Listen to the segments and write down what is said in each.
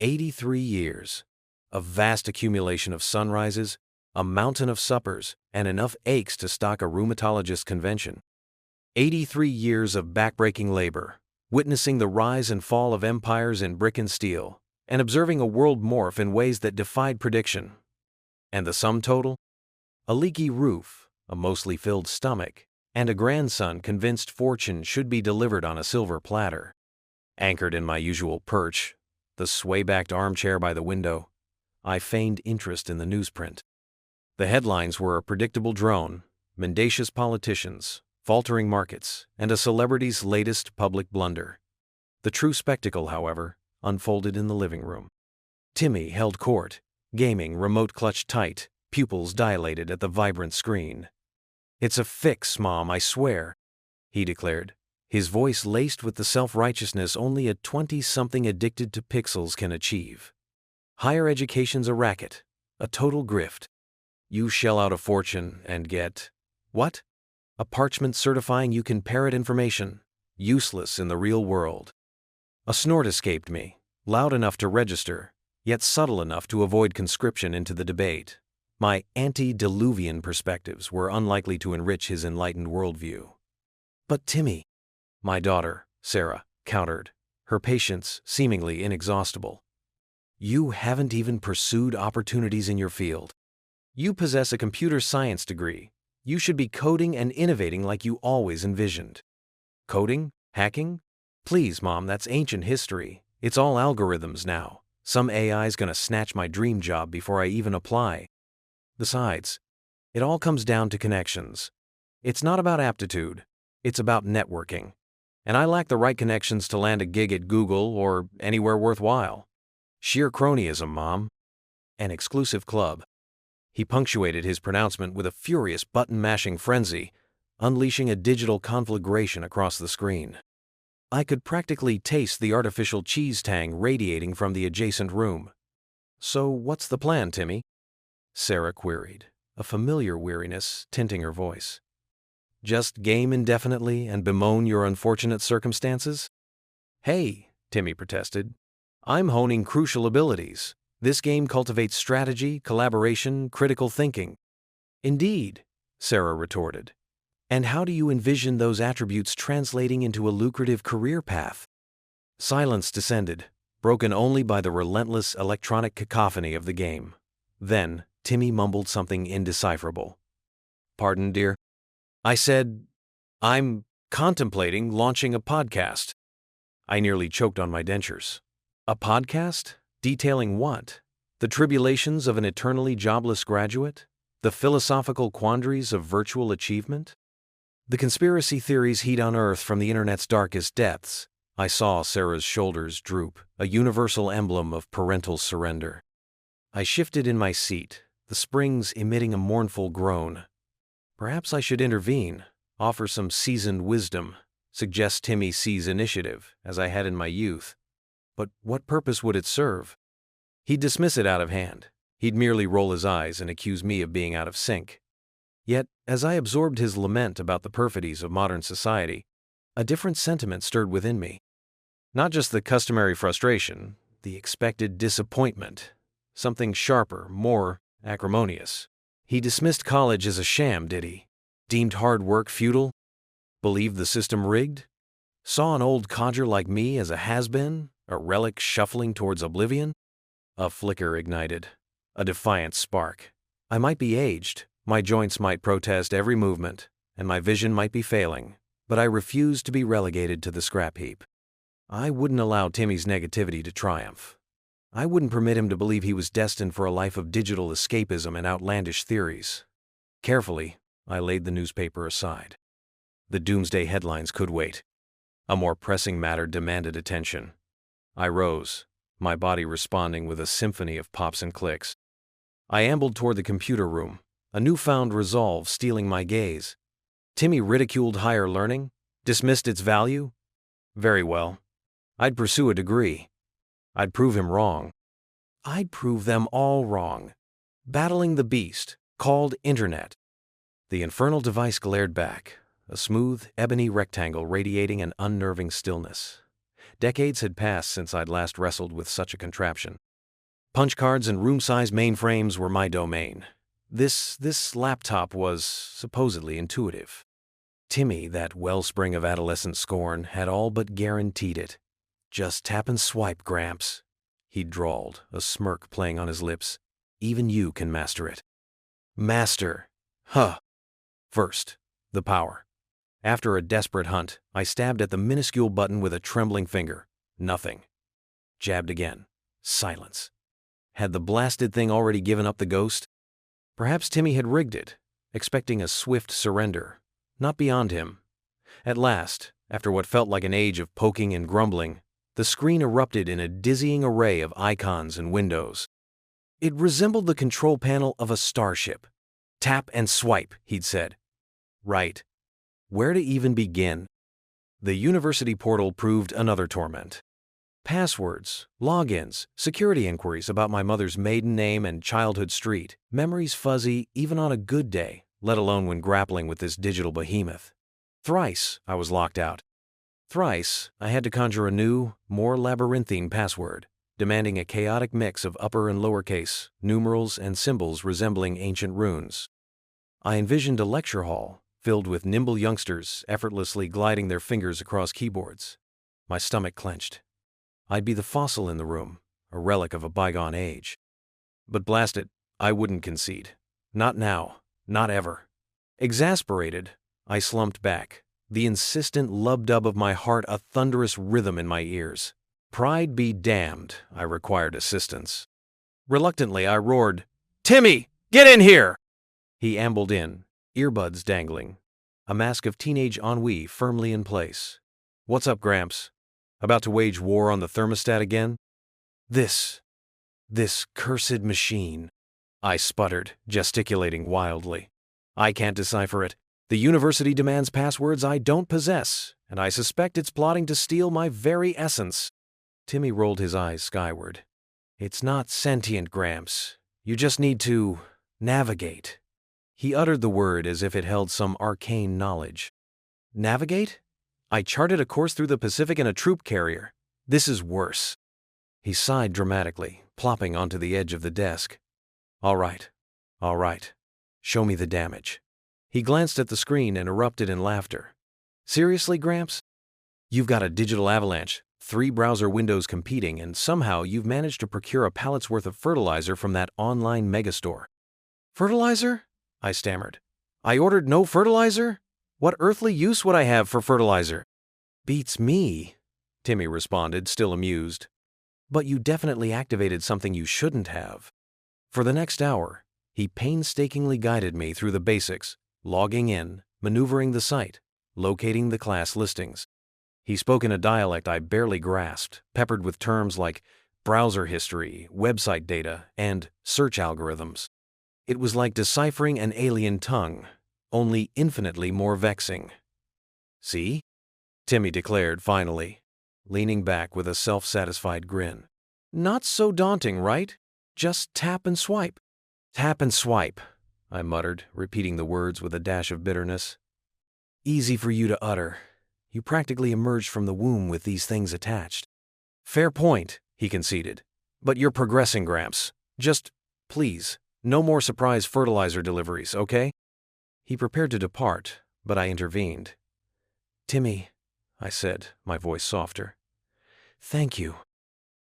83 years. A vast accumulation of sunrises, a mountain of suppers, and enough aches to stock a rheumatologist convention. 83 years of backbreaking labor, witnessing the rise and fall of empires in brick and steel, and observing a world morph in ways that defied prediction. And the sum total? A leaky roof, a mostly filled stomach, and a grandson convinced fortune should be delivered on a silver platter. Anchored in my usual perch, the sway-backed armchair by the window, I feigned interest in the newsprint. The headlines were a predictable drone, mendacious politicians, faltering markets, and a celebrity's latest public blunder. The true spectacle, however, unfolded in the living room. Timmy held court, gaming remote clutched tight, pupils dilated at the vibrant screen. "It's a fix, Mom, I swear," he declared, his voice laced with the self-righteousness only a 20-something addicted to pixels can achieve. "Higher education's a racket, a total grift. You shell out a fortune and get, what? A parchment certifying you can parrot information, useless in the real world." A snort escaped me, loud enough to register, yet subtle enough to avoid conscription into the debate. My antediluvian perspectives were unlikely to enrich his enlightened worldview. "But Timmy," my daughter, Sarah, countered, her patience seemingly inexhaustible. "You haven't even pursued opportunities in your field. You possess a computer science degree. You should be coding and innovating like you always envisioned." "Coding? Hacking? Please, Mom, that's ancient history. It's all algorithms now. Some AI's gonna snatch my dream job before I even apply. Besides, it all comes down to connections. It's not about aptitude, it's about networking. And I lack the right connections to land a gig at Google or anywhere worthwhile. Sheer cronyism, Mom. An exclusive club." He punctuated his pronouncement with a furious button-mashing frenzy, unleashing a digital conflagration across the screen. I could practically taste the artificial cheese tang radiating from the adjacent room. "So what's the plan, Timmy?" Sarah queried, a familiar weariness tinting her voice. "Just game indefinitely and bemoan your unfortunate circumstances?" "Hey," Timmy protested, "I'm honing crucial abilities. This game cultivates strategy, collaboration, critical thinking." "Indeed," Sarah retorted. "And how do you envision those attributes translating into a lucrative career path?" Silence descended, broken only by the relentless electronic cacophony of the game. Then, Timmy mumbled something indecipherable. "Pardon, dear?" I said, "I'm contemplating launching a podcast." I nearly choked on my dentures. "A podcast? Detailing what? The tribulations of an eternally jobless graduate? The philosophical quandaries of virtual achievement? The conspiracy theories he'd unearthed from the internet's darkest depths?" I saw Sarah's shoulders droop, a universal emblem of parental surrender. I shifted in my seat, the springs emitting a mournful groan. Perhaps I should intervene, offer some seasoned wisdom, suggest Timmy seize initiative, as I had in my youth. But what purpose would it serve? He'd dismiss it out of hand. He'd merely roll his eyes and accuse me of being out of sync. Yet, as I absorbed his lament about the perfidies of modern society, a different sentiment stirred within me. Not just the customary frustration, the expected disappointment. Something sharper, more acrimonious. He dismissed college as a sham, did he? Deemed hard work futile? Believed the system rigged? Saw an old codger like me as a has-been, a relic shuffling towards oblivion? A flicker ignited, a defiant spark. I might be aged, my joints might protest every movement, and my vision might be failing, but I refused to be relegated to the scrap heap. I wouldn't allow Timmy's negativity to triumph. I wouldn't permit him to believe he was destined for a life of digital escapism and outlandish theories. Carefully, I laid the newspaper aside. The doomsday headlines could wait. A more pressing matter demanded attention. I rose, my body responding with a symphony of pops and clicks. I ambled toward the computer room, a newfound resolve stealing my gaze. Timmy ridiculed higher learning, dismissed its value. Very well. I'd pursue a degree. I'd prove him wrong. I'd prove them all wrong. Battling the beast, called Internet. The infernal device glared back, a smooth, ebony rectangle radiating an unnerving stillness. Decades had passed since I'd last wrestled with such a contraption. Punch cards and room-size mainframes were my domain. This laptop was supposedly intuitive. Timmy, that wellspring of adolescent scorn, had all but guaranteed it. "Just tap and swipe, Gramps," he drawled, a smirk playing on his lips. "Even you can master it." Master? Huh. First, the power. After a desperate hunt, I stabbed at the minuscule button with a trembling finger. Nothing. Jabbed again. Silence. Had the blasted thing already given up the ghost? Perhaps Timmy had rigged it, expecting a swift surrender. Not beyond him. At last, after what felt like an age of poking and grumbling, the screen erupted in a dizzying array of icons and windows. It resembled the control panel of a starship. "Tap and swipe," he'd said. Right. Where to even begin? The university portal proved another torment. Passwords, logins, security inquiries about my mother's maiden name and childhood street, memories fuzzy even on a good day, let alone when grappling with this digital behemoth. Thrice I was locked out. Thrice I had to conjure a new, more labyrinthine password, demanding a chaotic mix of upper and lowercase, numerals and symbols resembling ancient runes. I envisioned a lecture hall filled with nimble youngsters effortlessly gliding their fingers across keyboards. My stomach clenched. I'd be the fossil in the room, a relic of a bygone age. But blast it, I wouldn't concede. Not now, not ever. Exasperated, I slumped back, the insistent lub-dub of my heart a thunderous rhythm in my ears. Pride be damned, I required assistance. Reluctantly, I roared, "Timmy, get in here!" He ambled in, earbuds dangling, a mask of teenage ennui firmly in place. "What's up, Gramps? About to wage war on the thermostat again?" This cursed machine," I sputtered, gesticulating wildly. "I can't decipher it. The university demands passwords I don't possess, and I suspect it's plotting to steal my very essence." Timmy rolled his eyes skyward. "It's not sentient, Gramps. You just need to navigate." He uttered the word as if it held some arcane knowledge. Navigate? I charted a course through the Pacific in a troop carrier. This is worse. He sighed dramatically, plopping onto the edge of the desk. All right. Show me the damage." He glanced at the screen and erupted in laughter. "Seriously, Gramps? You've got a digital avalanche, 3 browser windows competing, and somehow you've managed to procure a pallet's worth of fertilizer from that online megastore." "Fertilizer?" I stammered. "I ordered no fertilizer? What earthly use would I have for fertilizer?" "Beats me," Timmy responded, still amused. "But you definitely activated something you shouldn't have." For the next hour, he painstakingly guided me through the basics, logging in, maneuvering the site, locating the class listings. He spoke in a dialect I barely grasped, peppered with terms like browser history, website data, and search algorithms. It was like deciphering an alien tongue, only infinitely more vexing. "See?" Timmy declared finally, leaning back with a self-satisfied grin. "Not so daunting, right? Just tap and swipe." "Tap and swipe," I muttered, repeating the words with a dash of bitterness. "Easy for you to utter. You practically emerged from the womb with these things attached." "Fair point," he conceded. "But you're progressing, Gramps. Just, please, no more surprise fertilizer deliveries, okay?" He prepared to depart, but I intervened. "Timmy," I said, my voice softer. "Thank you."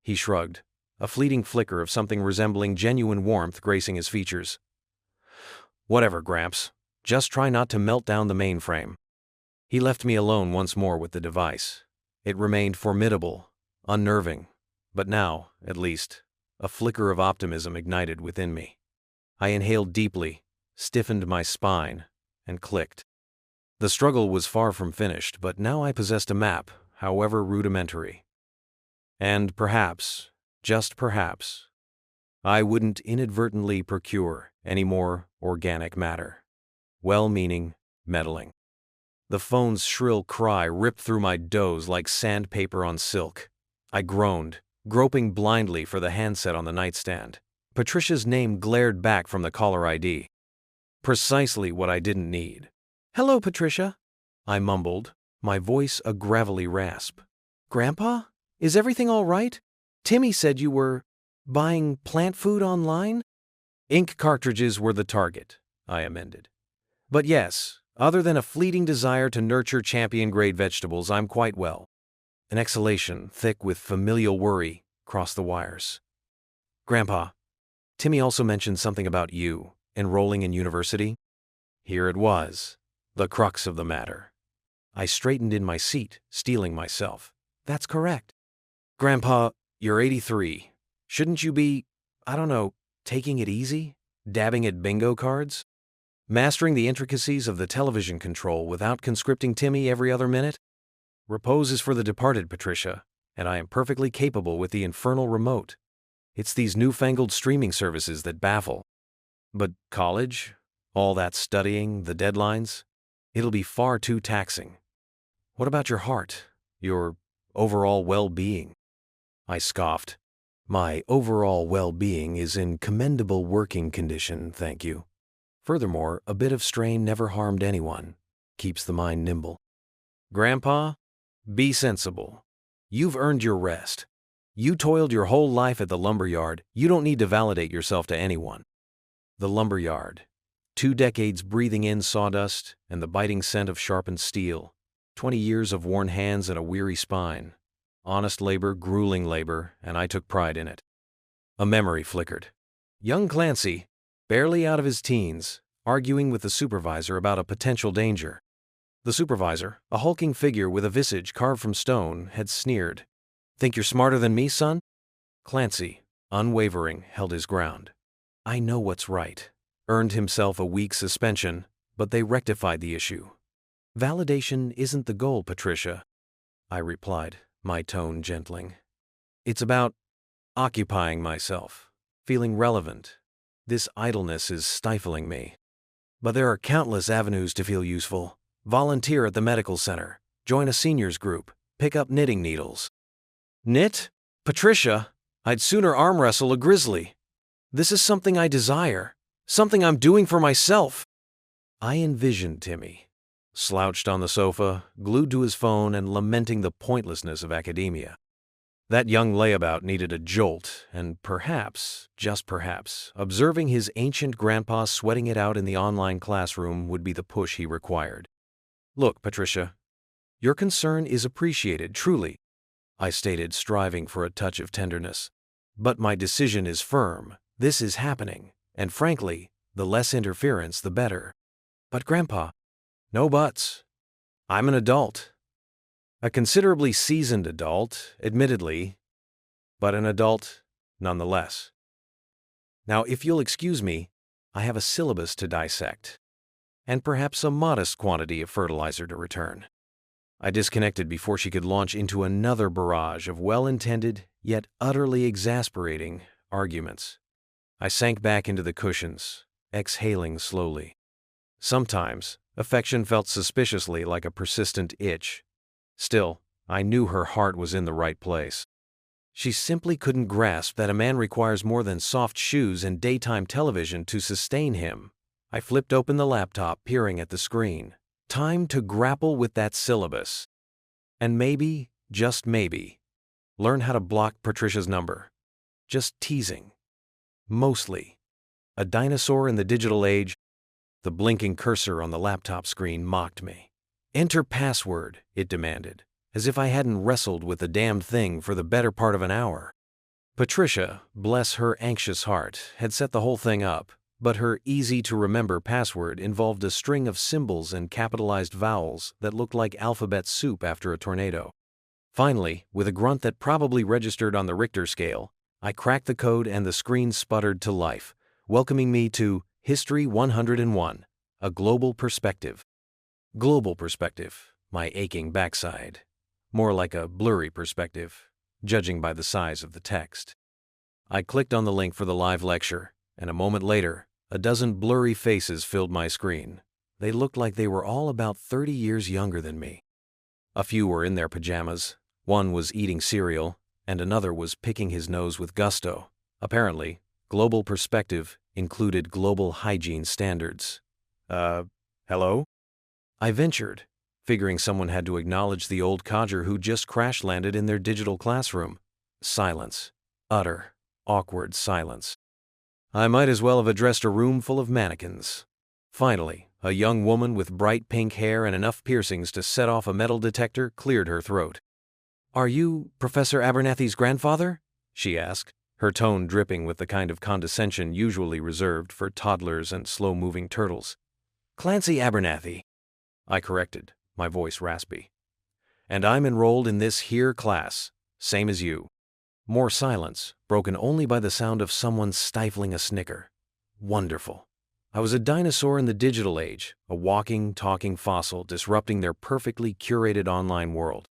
He shrugged, a fleeting flicker of something resembling genuine warmth gracing his features. "Whatever, Gramps. Just try not to melt down the mainframe." He left me alone once more with the device. It remained formidable, unnerving, but now, at least, a flicker of optimism ignited within me. I inhaled deeply, stiffened my spine, and clicked. The struggle was far from finished, but now I possessed a map, however rudimentary. And perhaps, just perhaps, I wouldn't inadvertently procure any more organic matter. Well-meaning meddling. The phone's shrill cry ripped through my doze like sandpaper on silk. I groaned, groping blindly for the handset on the nightstand. Patricia's name glared back from the caller ID. Precisely what I didn't need. "Hello, Patricia," I mumbled, my voice a gravelly rasp. "Grandpa?" Is everything all right? Timmy said you were buying plant food online? Ink cartridges were the target, I amended. But yes, other than a fleeting desire to nurture champion-grade vegetables, I'm quite well. An exhalation, thick with familial worry, crossed the wires. Grandpa, Timmy also mentioned something about you enrolling in university. Here it was, the crux of the matter. I straightened in my seat, steeling myself. That's correct. Grandpa, you're 83. Shouldn't you be, I don't know, taking it easy? Dabbing at bingo cards? Mastering the intricacies of the television control without conscripting Timmy every other minute? Repose is for the departed, Patricia, and I am perfectly capable with the infernal remote. It's these newfangled streaming services that baffle. But college? All that studying, the deadlines? It'll be far too taxing. What about your heart? Your overall well-being? I scoffed. My overall well-being is in commendable working condition, thank you. Furthermore, a bit of strain never harmed anyone. Keeps the mind nimble. Grandpa, be sensible. You've earned your rest. You toiled your whole life at the lumberyard. You don't need to validate yourself to anyone. The lumberyard. 2 decades breathing in sawdust and the biting scent of sharpened steel. 20 years of worn hands and a weary spine. Honest labor, grueling labor, and I took pride in it. A memory flickered. Young Clancy, barely out of his teens, arguing with the supervisor about a potential danger. The supervisor, a hulking figure with a visage carved from stone, had sneered. Think you're smarter than me, son? Clancy, unwavering, held his ground. I know what's right. Earned himself a week's suspension, but they rectified the issue. Validation isn't the goal, Patricia, I replied, my tone gentling. It's about occupying myself, feeling relevant. This idleness is stifling me. But there are countless avenues to feel useful. Volunteer at the medical center, join a seniors group, pick up knitting needles. Knit? Patricia, I'd sooner arm wrestle a grizzly. This is something I desire, something I'm doing for myself. I envisioned Timmy, slouched on the sofa, glued to his phone and lamenting the pointlessness of academia. That young layabout needed a jolt, and perhaps, just perhaps, observing his ancient grandpa sweating it out in the online classroom would be the push he required. Look, Patricia, your concern is appreciated, truly, I stated, striving for a touch of tenderness. But my decision is firm. This is happening, and frankly, the less interference, the better. But Grandpa, no buts. I'm an adult. A considerably seasoned adult, admittedly, but an adult nonetheless. Now, if you'll excuse me, I have a syllabus to dissect, and perhaps a modest quantity of fertilizer to return. I disconnected before she could launch into another barrage of well-intended, yet utterly exasperating, arguments. I sank back into the cushions, exhaling slowly. Sometimes, affection felt suspiciously like a persistent itch. Still, I knew her heart was in the right place. She simply couldn't grasp that a man requires more than soft shoes and daytime television to sustain him. I flipped open the laptop, peering at the screen. Time to grapple with that syllabus. And maybe, just maybe, learn how to block Patricia's number. Just teasing. Mostly. A dinosaur in the digital age, the blinking cursor on the laptop screen mocked me. Enter password, it demanded, as if I hadn't wrestled with the damned thing for the better part of an hour. Patricia, bless her anxious heart, had set the whole thing up, but her easy-to-remember password involved a string of symbols and capitalized vowels that looked like alphabet soup after a tornado. Finally, with a grunt that probably registered on the Richter scale, I cracked the code and the screen sputtered to life, welcoming me to History 101, a global perspective. Global perspective, my aching backside. More like a blurry perspective, judging by the size of the text. I clicked on the link for the live lecture, and a moment later, a dozen blurry faces filled my screen. They looked like they were all about 30 years younger than me. A few were in their pajamas, one was eating cereal, and another was picking his nose with gusto. Apparently, global perspective included global hygiene standards. Hello? I ventured, figuring someone had to acknowledge the old codger who just crash-landed in their digital classroom. Silence. Utter, awkward silence. I might as well have addressed a room full of mannequins. Finally, a young woman with bright pink hair and enough piercings to set off a metal detector cleared her throat. "Are you Professor Abernathy's grandfather?" she asked, her tone dripping with the kind of condescension usually reserved for toddlers and slow-moving turtles. "Clancy Abernathy," I corrected, my voice raspy. "And I'm enrolled in this here class, same as you." More silence, broken only by the sound of someone stifling a snicker. Wonderful. I was a dinosaur in the digital age, a walking, talking fossil disrupting their perfectly curated online world.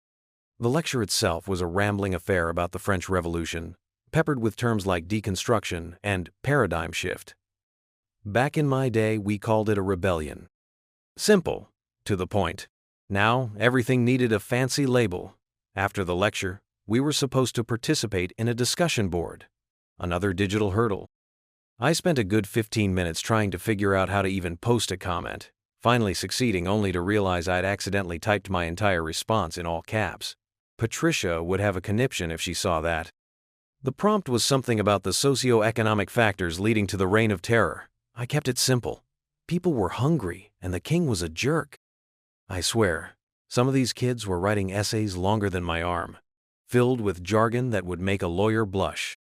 The lecture itself was a rambling affair about the French Revolution, peppered with terms like deconstruction and paradigm shift. Back in my day, we called it a rebellion. Simple, to the point. Now, everything needed a fancy label. After the lecture, we were supposed to participate in a discussion board. Another digital hurdle. I spent a good 15 minutes trying to figure out how to even post a comment, finally succeeding only to realize I'd accidentally typed my entire response in all caps. Patricia would have a conniption if she saw that. The prompt was something about the socio-economic factors leading to the Reign of Terror. I kept it simple. People were hungry, and the king was a jerk. I swear, some of these kids were writing essays longer than my arm, filled with jargon that would make a lawyer blush.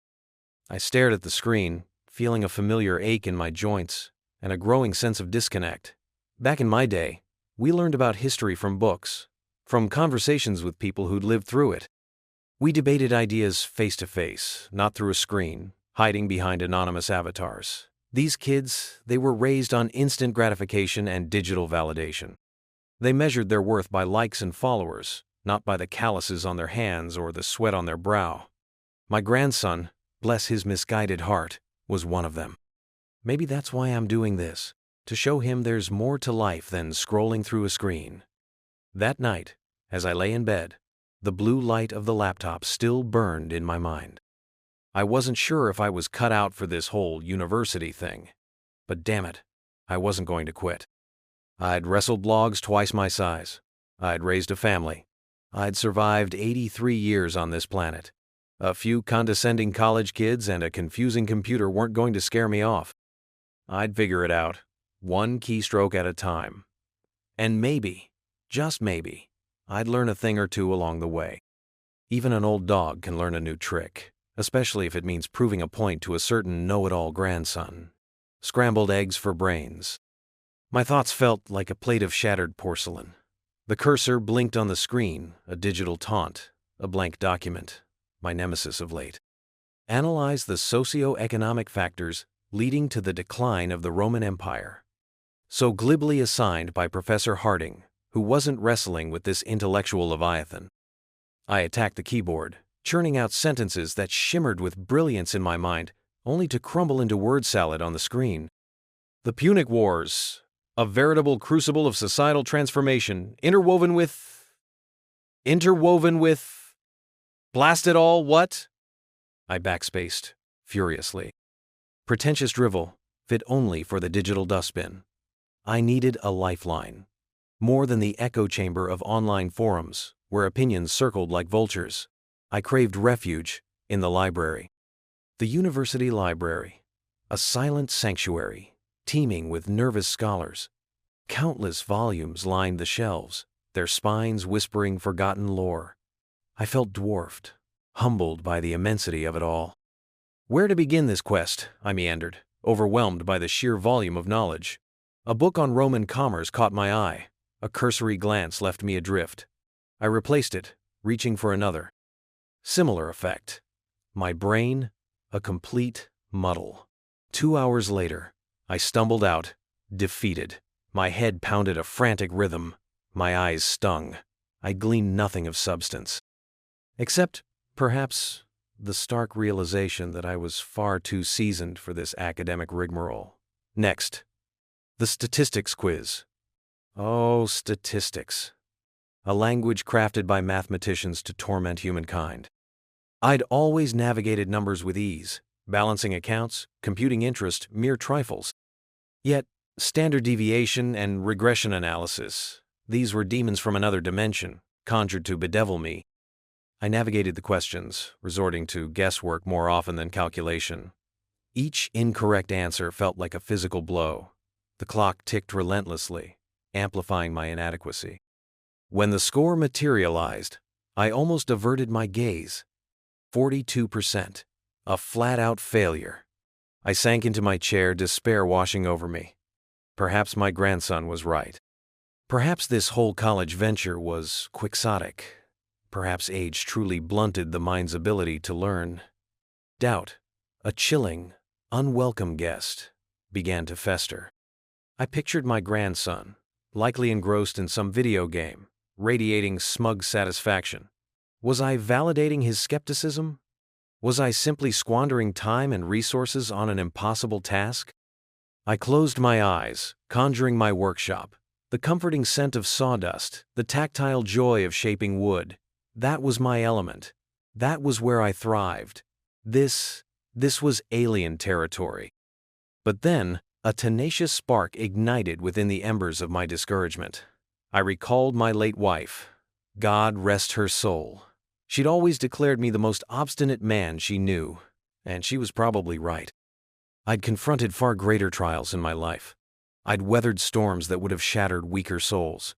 I stared at the screen, feeling a familiar ache in my joints and a growing sense of disconnect. Back in my day, we learned about history from books, from conversations with people who'd lived through it. We debated ideas face to face, not through a screen, hiding behind anonymous avatars. These kids, they were raised on instant gratification and digital validation. They measured their worth by likes and followers, not by the calluses on their hands or the sweat on their brow. My grandson, bless his misguided heart, was one of them. Maybe that's why I'm doing this, to show him there's more to life than scrolling through a screen. That night, as I lay in bed, the blue light of the laptop still burned in my mind. I wasn't sure if I was cut out for this whole university thing, but damn it, I wasn't going to quit. I'd wrestled blogs twice my size. I'd raised a family. I'd survived 83 years on this planet. A few condescending college kids and a confusing computer weren't going to scare me off. I'd figure it out, one keystroke at a time. And maybe, just maybe, I'd learn a thing or two along the way. Even an old dog can learn a new trick, especially if it means proving a point to a certain know-it-all grandson. Scrambled eggs for brains. My thoughts felt like a plate of shattered porcelain. The cursor blinked on the screen, a digital taunt, a blank document, my nemesis of late. Analyze the socio-economic factors leading to the decline of the Roman Empire. So glibly assigned by Professor Harding, who wasn't wrestling with this intellectual leviathan. I attacked the keyboard, churning out sentences that shimmered with brilliance in my mind, only to crumble into word salad on the screen. The Punic Wars, a veritable crucible of societal transformation, interwoven with... Blast it all, what? I backspaced, furiously. Pretentious drivel, fit only for the digital dustbin. I needed a lifeline. More than the echo chamber of online forums, where opinions circled like vultures. I craved refuge in the library. The university library, a silent sanctuary, teeming with nervous scholars. Countless volumes lined the shelves, their spines whispering forgotten lore. I felt dwarfed, humbled by the immensity of it all. Where to begin this quest, I meandered, overwhelmed by the sheer volume of knowledge. A book on Roman commerce caught my eye. A cursory glance left me adrift. I replaced it, reaching for another. Similar effect. My brain, a complete muddle. 2 hours later, I stumbled out, defeated. My head pounded a frantic rhythm. My eyes stung. I gleaned nothing of substance. Except, perhaps, the stark realization that I was far too seasoned for this academic rigmarole. Next, the statistics quiz. Oh, statistics. A language crafted by mathematicians to torment humankind. I'd always navigated numbers with ease, balancing accounts, computing interest, mere trifles. Yet, standard deviation and regression analysis, These were demons from another dimension, conjured to bedevil me. I navigated the questions, resorting to guesswork more often than calculation. Each incorrect answer felt like a physical blow. The clock ticked relentlessly, amplifying my inadequacy. When the score materialized, I almost averted my gaze. 42%. A flat-out failure. I sank into my chair, despair washing over me. Perhaps my grandson was right. Perhaps this whole college venture was quixotic. Perhaps age truly blunted the mind's ability to learn. Doubt, a chilling, unwelcome guest, began to fester. I pictured my grandson, likely engrossed in some video game, radiating smug satisfaction. Was I validating his skepticism? Was I simply squandering time and resources on an impossible task? I closed my eyes, conjuring my workshop, the comforting scent of sawdust, the tactile joy of shaping wood. That was my element. That was where I thrived. This was alien territory. But then, a tenacious spark ignited within the embers of my discouragement. I recalled my late wife. God rest her soul. She'd always declared me the most obstinate man she knew, and she was probably right. I'd confronted far greater trials in my life. I'd weathered storms that would have shattered weaker souls.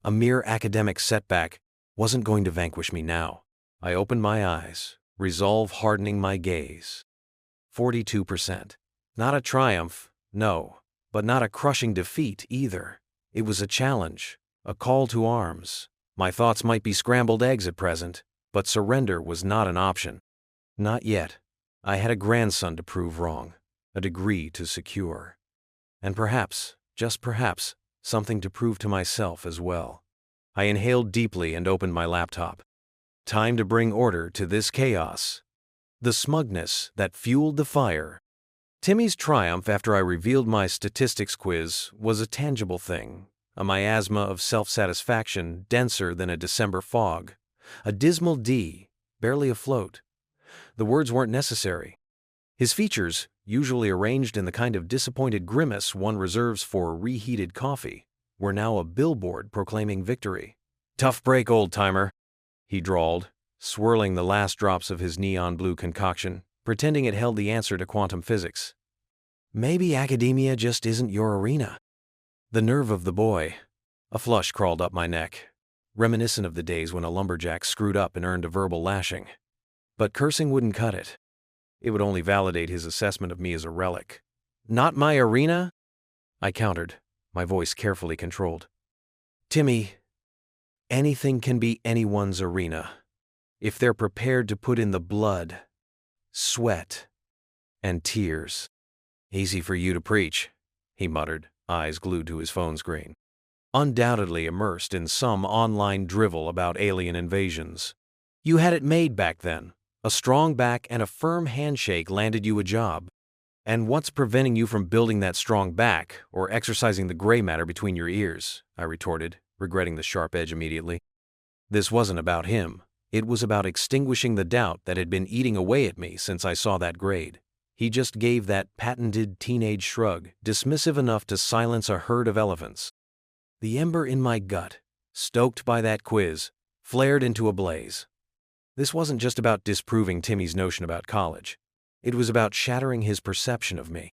A mere academic setback wasn't going to vanquish me now. I opened my eyes, resolve hardening my gaze. 42%. Not a triumph, no, but not a crushing defeat either. It was a challenge, a call to arms. My thoughts might be scrambled eggs at present, but surrender was not an option. Not yet. I had a grandson to prove wrong, a degree to secure, and perhaps, just perhaps, something to prove to myself as well. I inhaled deeply and opened my laptop. Time to bring order to this chaos. The smugness that fueled the fire. Timmy's triumph after I revealed my statistics quiz was a tangible thing, a miasma of self-satisfaction denser than a December fog, a dismal D, barely afloat. The words weren't necessary. His features, usually arranged in the kind of disappointed grimace one reserves for reheated coffee, were now a billboard proclaiming victory. "Tough break, old-timer," he drawled, swirling the last drops of his neon blue concoction, pretending it held the answer to quantum physics. "Maybe academia just isn't your arena." The nerve of the boy. A flush crawled up my neck, reminiscent of the days when a lumberjack screwed up and earned a verbal lashing. But cursing wouldn't cut it. It would only validate his assessment of me as a relic. "Not my arena?" I countered, my voice carefully controlled. "Timmy, anything can be anyone's arena, if they're prepared to put in the blood, sweat, and tears." "Easy for you to preach," he muttered, eyes glued to his phone screen. Undoubtedly immersed in some online drivel about alien invasions. You had it made back then. A strong back and a firm handshake landed you a job. And what's preventing you from building that strong back or exercising the gray matter between your ears? I retorted, regretting the sharp edge immediately. This wasn't about him. It was about extinguishing the doubt that had been eating away at me since I saw that grade. He just gave that patented teenage shrug, dismissive enough to silence a herd of elephants. The ember in my gut, stoked by that quiz, flared into a blaze. This wasn't just about disproving Timmy's notion about college. It was about shattering his perception of me.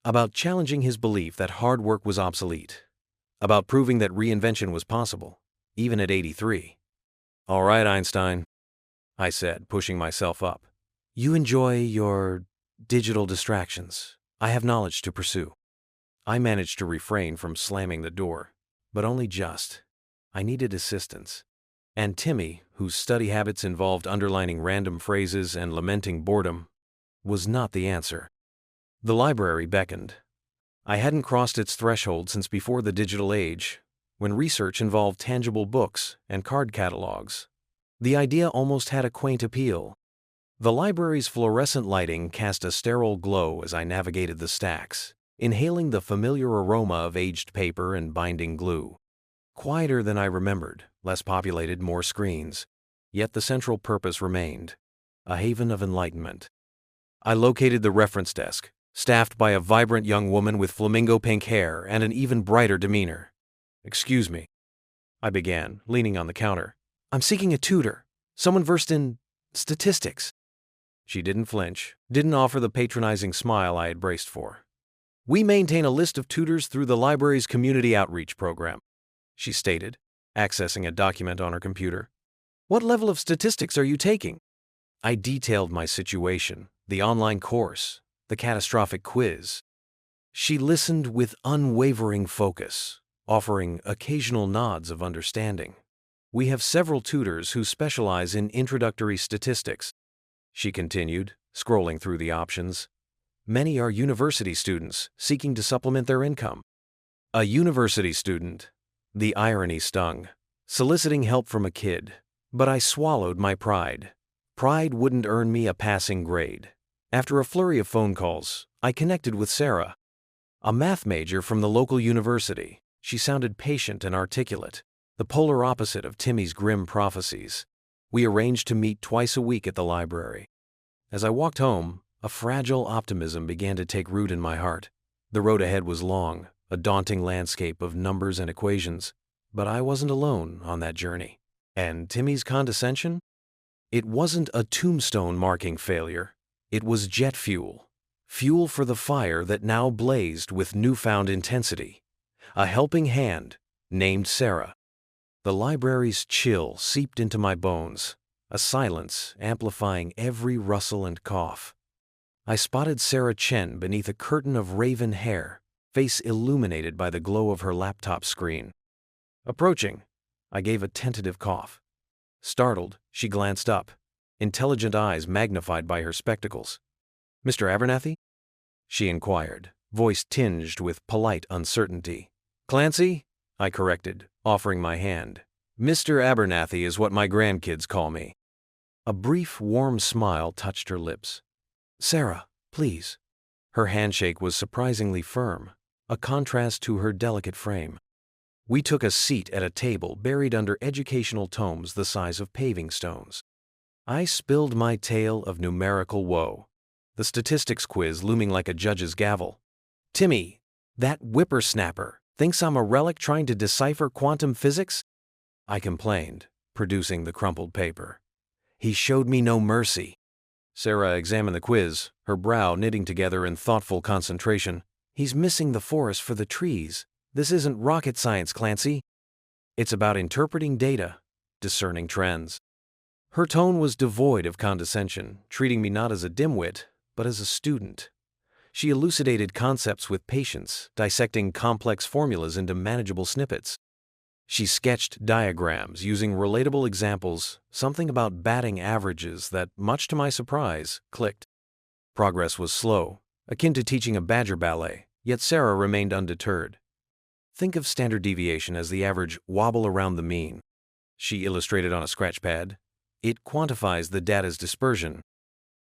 About challenging his belief that hard work was obsolete. About proving that reinvention was possible, even at 83. "All right, Einstein," I said, pushing myself up. "You enjoy your digital distractions. I have knowledge to pursue." I managed to refrain from slamming the door, but only just. I needed assistance. And Timmy, whose study habits involved underlining random phrases and lamenting boredom, was not the answer. The library beckoned. I hadn't crossed its threshold since before the digital age, when research involved tangible books and card catalogs. The idea almost had a quaint appeal. The library's fluorescent lighting cast a sterile glow as I navigated the stacks, inhaling the familiar aroma of aged paper and binding glue. Quieter than I remembered, less populated, more screens. Yet the central purpose remained, a haven of enlightenment. I located the reference desk, staffed by a vibrant young woman with flamingo pink hair and an even brighter demeanor. "Excuse me." I began, leaning on the counter. "I'm seeking a tutor, someone versed in statistics." She didn't flinch, didn't offer the patronizing smile I had braced for. "We maintain a list of tutors through the library's community outreach program," she stated, accessing a document on her computer. "What level of statistics are you taking?" I detailed my situation, the online course, the catastrophic quiz. She listened with unwavering focus, offering occasional nods of understanding. "We have several tutors who specialize in introductory statistics," she continued, scrolling through the options. "Many are university students seeking to supplement their income." A university student. The irony stung, soliciting help from a kid. But I swallowed my pride. Pride wouldn't earn me a passing grade. After a flurry of phone calls, I connected with Sarah, a math major from the local university. She sounded patient and articulate, the polar opposite of Timmy's grim prophecies. We arranged to meet twice a week at the library. As I walked home, a fragile optimism began to take root in my heart. The road ahead was long, a daunting landscape of numbers and equations, but I wasn't alone on that journey. And Timmy's condescension? It wasn't a tombstone marking failure. It was jet fuel. Fuel for the fire that now blazed with newfound intensity. A helping hand, named Sarah. The library's chill seeped into my bones, a silence amplifying every rustle and cough. I spotted Sarah Chen beneath a curtain of raven hair, face illuminated by the glow of her laptop screen. Approaching, I gave a tentative cough. Startled, she glanced up, intelligent eyes magnified by her spectacles. "Mr. Abernathy?" she inquired, voice tinged with polite uncertainty. "Clancy?" I corrected, offering my hand. "Mr. Abernathy is what my grandkids call me." A brief, warm smile touched her lips. "Sarah, please." Her handshake was surprisingly firm, a contrast to her delicate frame. We took a seat at a table buried under educational tomes the size of paving stones. I spilled my tale of numerical woe, the statistics quiz looming like a judge's gavel. "Timmy, that whippersnapper, thinks I'm a relic trying to decipher quantum physics?" I complained, producing the crumpled paper. "He showed me no mercy." Sarah examined the quiz, her brow knitting together in thoughtful concentration. "He's missing the forest for the trees. This isn't rocket science, Clancy. It's about interpreting data, discerning trends." Her tone was devoid of condescension, treating me not as a dimwit, but as a student. She elucidated concepts with patience, dissecting complex formulas into manageable snippets. She sketched diagrams using relatable examples, something about batting averages that, much to my surprise, clicked. Progress was slow, akin to teaching a badger ballet, yet Sarah remained undeterred. "Think of standard deviation as the average wobble around the mean," she illustrated on a scratch pad. "It quantifies the data's dispersion.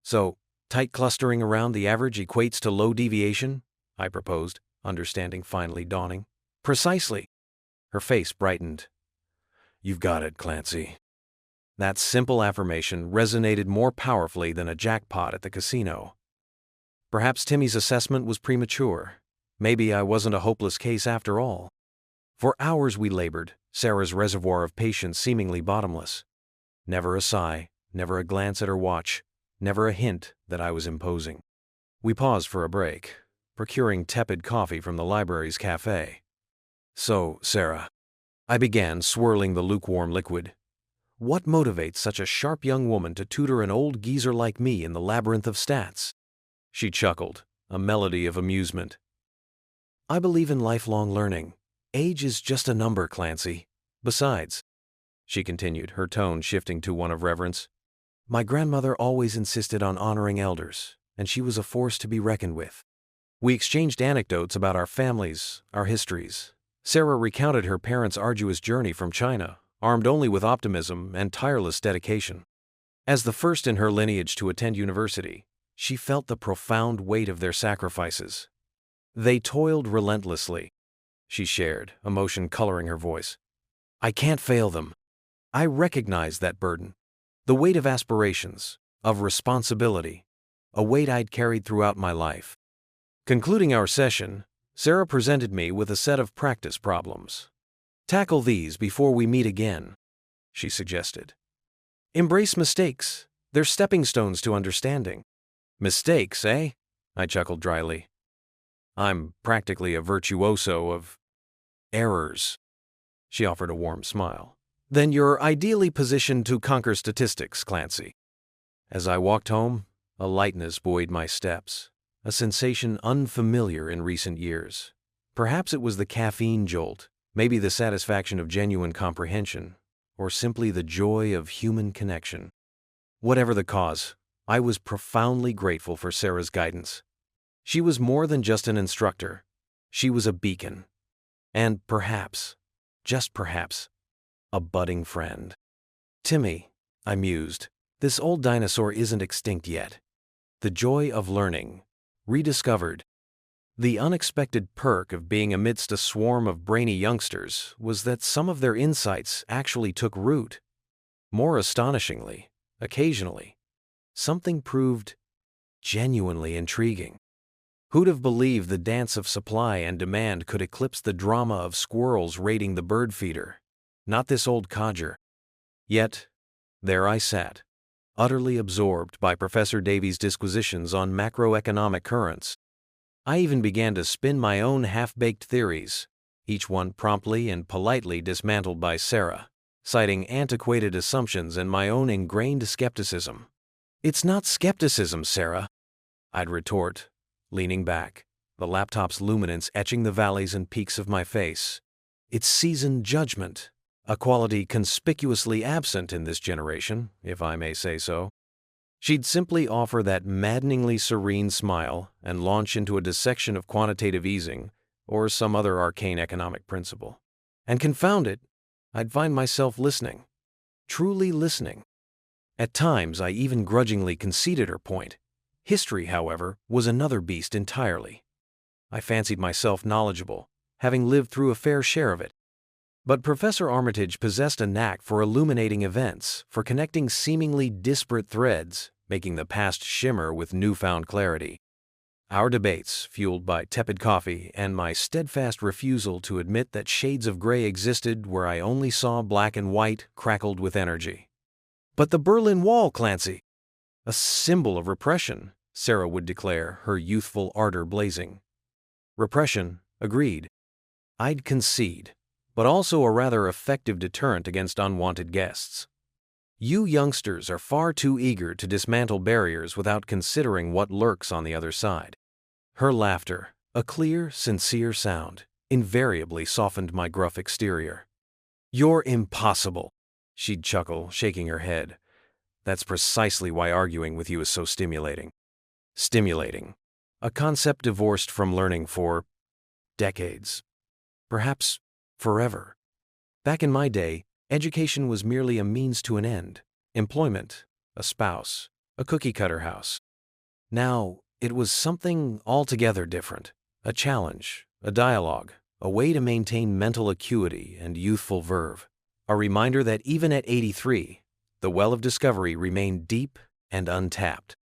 So, tight clustering around the average equates to low deviation?" I proposed, understanding finally dawning. "Precisely." Her face brightened. "You've got it, Clancy." That simple affirmation resonated more powerfully than a jackpot at the casino. Perhaps Timmy's assessment was premature. Maybe I wasn't a hopeless case after all. For hours we labored, Sarah's reservoir of patience seemingly bottomless. Never a sigh, never a glance at her watch, never a hint that I was imposing. We paused for a break, procuring tepid coffee from the library's cafe. "So, Sarah," I began, swirling the lukewarm liquid, "what motivates such a sharp young woman to tutor an old geezer like me in the labyrinth of stats?" She chuckled, a melody of amusement. "I believe in lifelong learning. Age is just a number, Clancy. Besides," she continued, her tone shifting to one of reverence, "my grandmother always insisted on honoring elders, and she was a force to be reckoned with." We exchanged anecdotes about our families, our histories. Sarah recounted her parents' arduous journey from China, armed only with optimism and tireless dedication. As the first in her lineage to attend university, she felt the profound weight of their sacrifices. "They toiled relentlessly," she shared, emotion coloring her voice. "I can't fail them. I recognize that burden. The weight of aspirations, of responsibility, a weight I'd carried throughout my life." Concluding our session, Sarah presented me with a set of practice problems. Tackle these before we meet again, she suggested. Embrace mistakes. They're stepping stones to understanding. Mistakes, eh? I chuckled dryly. I'm practically a virtuoso of errors. She offered a warm smile. Then you're ideally positioned to conquer statistics, Clancy. As I walked home, a lightness buoyed my steps, a sensation unfamiliar in recent years. Perhaps it was the caffeine jolt, maybe the satisfaction of genuine comprehension, or simply the joy of human connection. Whatever the cause, I was profoundly grateful for Sarah's guidance. She was more than just an instructor. She was a beacon. And perhaps, just perhaps, a budding friend. Timmy, I mused, this old dinosaur isn't extinct yet. The joy of learning, rediscovered. The unexpected perk of being amidst a swarm of brainy youngsters was that some of their insights actually took root. More astonishingly, occasionally, something proved genuinely intriguing. Who'd have believed the dance of supply and demand could eclipse the drama of squirrels raiding the bird feeder? Not this old codger. Yet, there I sat, utterly absorbed by Professor Davies' disquisitions on macroeconomic currents. I even began to spin my own half-baked theories, each one promptly and politely dismantled by Sarah, citing antiquated assumptions and my own ingrained skepticism. It's not skepticism, Sarah, I'd retort, leaning back, the laptop's luminance etching the valleys and peaks of my face. It's seasoned judgment, a quality conspicuously absent in this generation, if I may say so. She'd simply offer that maddeningly serene smile and launch into a dissection of quantitative easing or some other arcane economic principle. And confound it, I'd find myself listening, truly listening. At times, I even grudgingly conceded her point. History, however, was another beast entirely. I fancied myself knowledgeable, having lived through a fair share of it. But Professor Armitage possessed a knack for illuminating events, for connecting seemingly disparate threads, making the past shimmer with newfound clarity. Our debates, fueled by tepid coffee and my steadfast refusal to admit that shades of gray existed where I only saw black and white, crackled with energy. But the Berlin Wall, Clancy! A symbol of repression, Sarah would declare, her youthful ardor blazing. Repression, agreed. I'd concede, but also a rather effective deterrent against unwanted guests. You youngsters are far too eager to dismantle barriers without considering what lurks on the other side. Her laughter, a clear, sincere sound, invariably softened my gruff exterior. You're impossible, she'd chuckle, shaking her head. That's precisely why arguing with you is so stimulating. Stimulating. A concept divorced from learning for decades. Perhaps forever. Back in my day, education was merely a means to an end. Employment, a spouse, a cookie-cutter house. Now, it was something altogether different. A challenge, a dialogue, a way to maintain mental acuity and youthful verve. A reminder that even at 83, the well of discovery remained deep and untapped.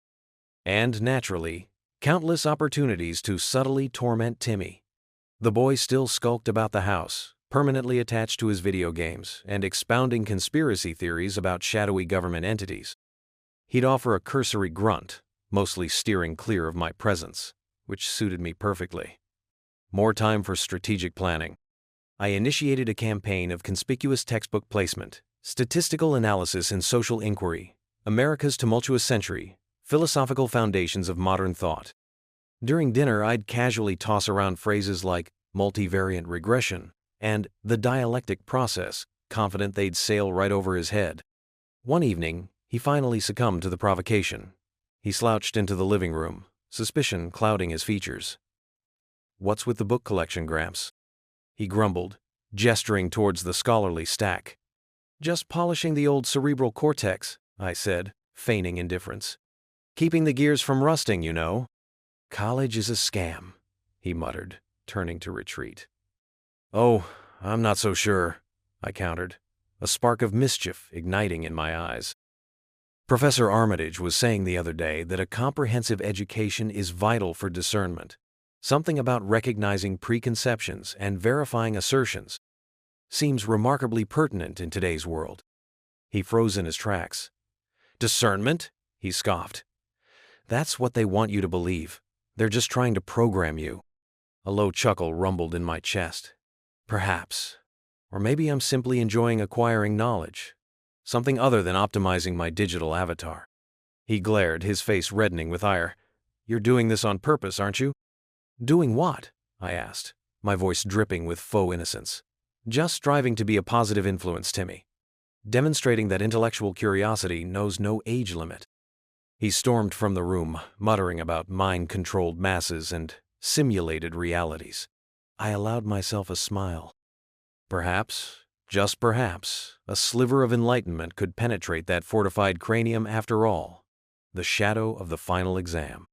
And naturally, countless opportunities to subtly torment Timmy. The boy still skulked about the house, permanently attached to his video games and expounding conspiracy theories about shadowy government entities. He'd offer a cursory grunt, mostly steering clear of my presence, which suited me perfectly. More time for strategic planning. I initiated a campaign of conspicuous textbook placement, statistical analysis in social inquiry, America's tumultuous century, philosophical foundations of modern thought. During dinner, I'd casually toss around phrases like multivariate regression and the dialectic process, confident they'd sail right over his head. One evening, he finally succumbed to the provocation. He slouched into the living room, suspicion clouding his features. "What's with the book collection, Gramps?" he grumbled, gesturing towards the scholarly stack. "Just polishing the old cerebral cortex," I said, feigning indifference. "Keeping the gears from rusting, you know." "College is a scam," he muttered, turning to retreat. "Oh, I'm not so sure," I countered, a spark of mischief igniting in my eyes. Professor Armitage was saying the other day that a comprehensive education is vital for discernment. Something about recognizing preconceptions and verifying assertions. seems remarkably pertinent in today's world. He froze in his tracks. Discernment? He scoffed. That's what they want you to believe. They're just trying to program you. A low chuckle rumbled in my chest. Perhaps. Or maybe I'm simply enjoying acquiring knowledge. Something other than optimizing my digital avatar. He glared, his face reddening with ire. You're doing this on purpose, aren't you? Doing what? I asked, my voice dripping with faux innocence. Just striving to be a positive influence, Timmy. Demonstrating that intellectual curiosity knows no age limit. He stormed from the room, muttering about mind-controlled masses and simulated realities. I allowed myself a smile. Perhaps, just perhaps, a sliver of enlightenment could penetrate that fortified cranium after all. The shadow of the final exam.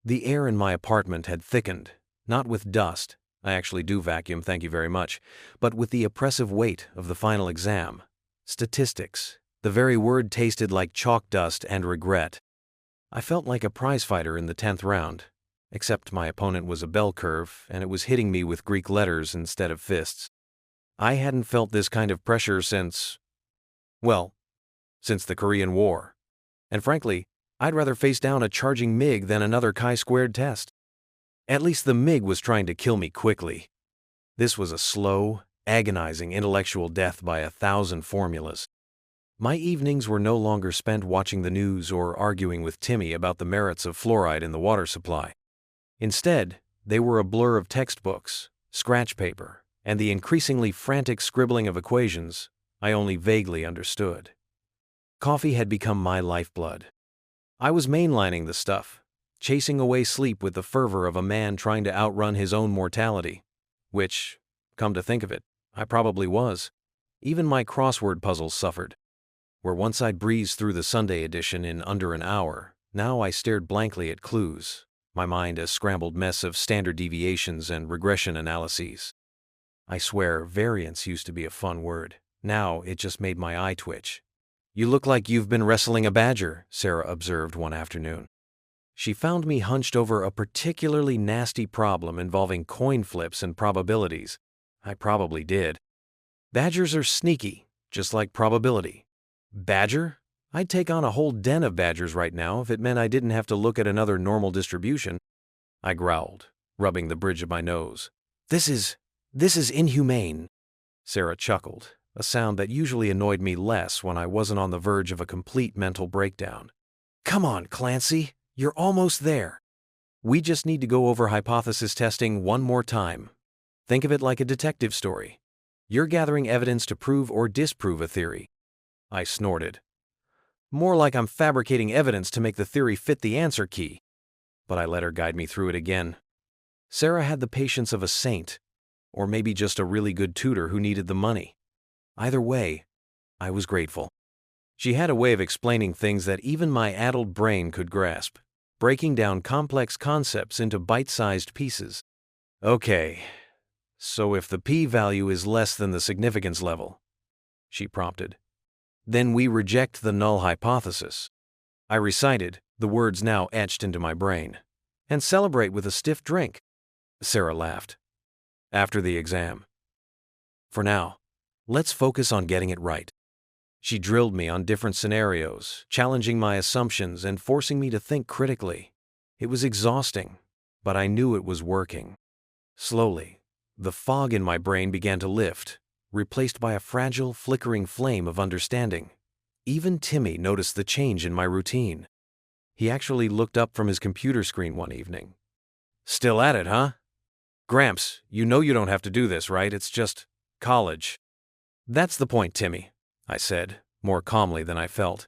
The air in my apartment had thickened, not with dust, I actually do vacuum, thank you very much, but with the oppressive weight of the final exam. Statistics. The very word tasted like chalk dust and regret. I felt like a prizefighter in the 10th round, except my opponent was a bell curve and it was hitting me with Greek letters instead of fists. I hadn't felt this kind of pressure since the Korean War. And frankly, I'd rather face down a charging MiG than another chi-squared test. At least the MiG was trying to kill me quickly. This was a slow, agonizing intellectual death by 1,000 formulas. My evenings were no longer spent watching the news or arguing with Timmy about the merits of fluoride in the water supply. Instead, they were a blur of textbooks, scratch paper, and the increasingly frantic scribbling of equations I only vaguely understood. Coffee had become my lifeblood. I was mainlining the stuff, chasing away sleep with the fervor of a man trying to outrun his own mortality, which, come to think of it, I probably was. Even my crossword puzzles suffered. Where once I'd breezed through the Sunday edition in under an hour, now I stared blankly at clues, my mind a scrambled mess of standard deviations and regression analyses. I swear, variance used to be a fun word. Now it just made my eye twitch. You look like you've been wrestling a badger, Sarah observed one afternoon. She found me hunched over a particularly nasty problem involving coin flips and probabilities. I probably did. Badgers are sneaky, just like probability. Badger? I'd take on a whole den of badgers right now if it meant I didn't have to look at another normal distribution. I growled, rubbing the bridge of my nose. This is inhumane. Sarah chuckled, a sound that usually annoyed me less when I wasn't on the verge of a complete mental breakdown. Come on, Clancy, you're almost there. We just need to go over hypothesis testing one more time. Think of it like a detective story. You're gathering evidence to prove or disprove a theory. I snorted. More like I'm fabricating evidence to make the theory fit the answer key. But I let her guide me through it again. Sarah had the patience of a saint, or maybe just a really good tutor who needed the money. Either way, I was grateful. She had a way of explaining things that even my addled brain could grasp, breaking down complex concepts into bite-sized pieces. Okay, so if the p-value is less than the significance level, she prompted, then we reject the null hypothesis. I recited, the words now etched into my brain, and celebrate with a stiff drink. Sarah laughed. After the exam. For now, let's focus on getting it right. She drilled me on different scenarios, challenging my assumptions and forcing me to think critically. It was exhausting, but I knew it was working. Slowly, the fog in my brain began to lift, replaced by a fragile, flickering flame of understanding. Even Timmy noticed the change in my routine. He actually looked up from his computer screen one evening. Still at it, huh? Gramps, you know you don't have to do this, right? It's just college. That's the point, Timmy, I said, more calmly than I felt.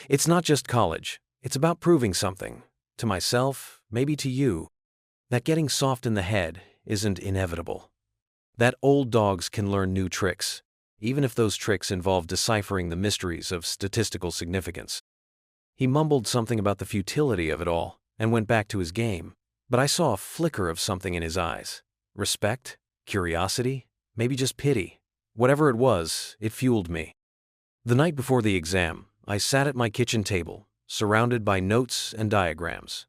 It's not just college. It's about proving something. To myself, maybe to you. That getting soft in the head isn't inevitable. That old dogs can learn new tricks, even if those tricks involve deciphering the mysteries of statistical significance. He mumbled something about the futility of it all and went back to his game, but I saw a flicker of something in his eyes. Respect? Curiosity? Maybe just pity. Whatever it was, it fueled me. The night before the exam, I sat at my kitchen table, surrounded by notes and diagrams.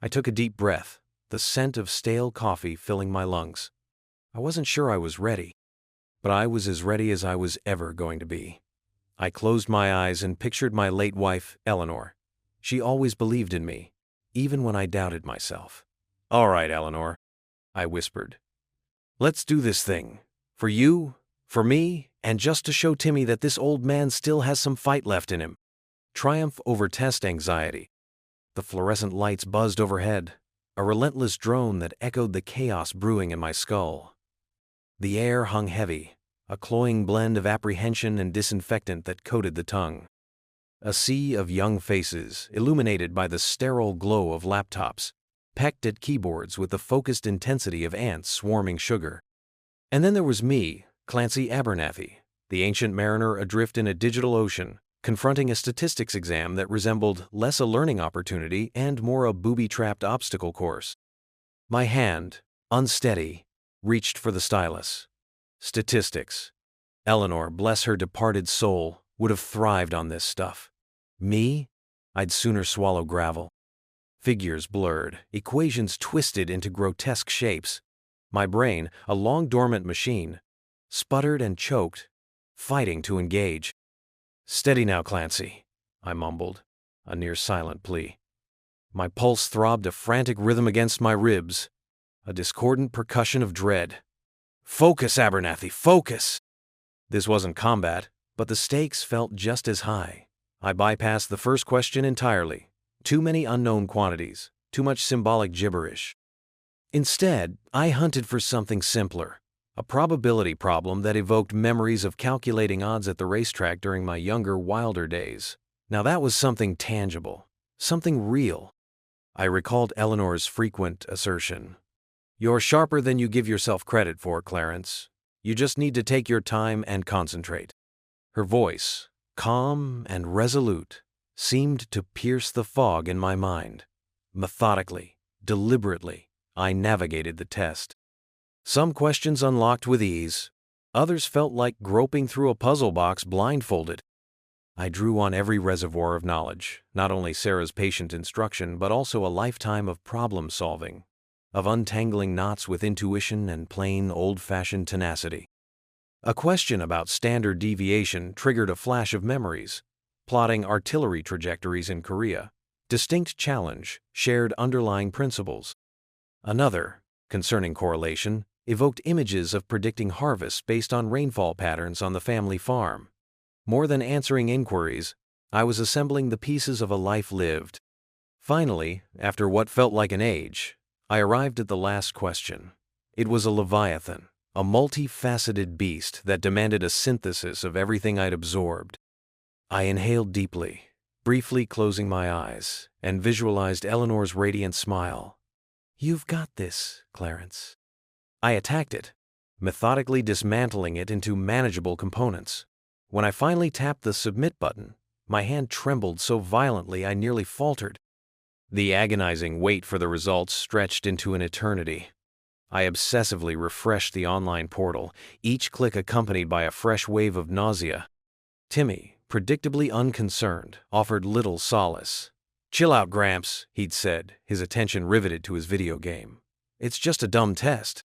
I took a deep breath, the scent of stale coffee filling my lungs. I wasn't sure I was ready. but I was as ready as I was ever going to be. I closed my eyes and pictured my late wife, Eleanor. She always believed in me, even when I doubted myself. "All right, Eleanor," I whispered. "Let's do this thing. For you, for me, and just to show Timmy that this old man still has some fight left in him." Triumph over test anxiety. The fluorescent lights buzzed overhead, a relentless drone that echoed the chaos brewing in my skull. The air hung heavy, a cloying blend of apprehension and disinfectant that coated the tongue. A sea of young faces, illuminated by the sterile glow of laptops, pecked at keyboards with the focused intensity of ants swarming sugar. And then there was me, Clancy Abernathy, the ancient mariner adrift in a digital ocean, confronting a statistics exam that resembled less a learning opportunity and more a booby-trapped obstacle course. My hand, unsteady, reached for the stylus. Statistics. Eleanor, bless her departed soul, would have thrived on this stuff. Me? I'd sooner swallow gravel. Figures blurred, equations twisted into grotesque shapes. My brain, a long-dormant machine, sputtered and choked, fighting to engage. "Steady now, Clancy," I mumbled, a near-silent plea. My pulse throbbed a frantic rhythm against my ribs, a discordant percussion of dread. "Focus, Abernathy, focus!" This wasn't combat, but the stakes felt just as high. I bypassed the first question entirely. Too many unknown quantities, too much symbolic gibberish. Instead, I hunted for something simpler, a probability problem that evoked memories of calculating odds at the racetrack during my younger, wilder days. Now that was something tangible, something real. I recalled Eleanor's frequent assertion. "You're sharper than you give yourself credit for, Clarence. You just need to take your time and concentrate." Her voice, calm and resolute, seemed to pierce the fog in my mind. Methodically, deliberately, I navigated the test. Some questions unlocked with ease. Others felt like groping through a puzzle box blindfolded. I drew on every reservoir of knowledge, not only Sarah's patient instruction, but also a lifetime of problem-solving, of untangling knots with intuition and plain, old-fashioned tenacity. A question about standard deviation triggered a flash of memories, plotting artillery trajectories in Korea. Distinct challenge, shared underlying principles. Another, concerning correlation, evoked images of predicting harvests based on rainfall patterns on the family farm. More than answering inquiries, I was assembling the pieces of a life lived. Finally, after what felt like an age, I arrived at the last question. It was a leviathan, a multifaceted beast that demanded a synthesis of everything I'd absorbed. I inhaled deeply, briefly closing my eyes, and visualized Eleanor's radiant smile. "You've got this, Clarence." I attacked it, methodically dismantling it into manageable components. When I finally tapped the submit button, my hand trembled so violently I nearly faltered. The agonizing wait for the results stretched into an eternity. I obsessively refreshed the online portal, each click accompanied by a fresh wave of nausea. Timmy, predictably unconcerned, offered little solace. "Chill out, Gramps," he'd said, his attention riveted to his video game. "It's just a dumb test."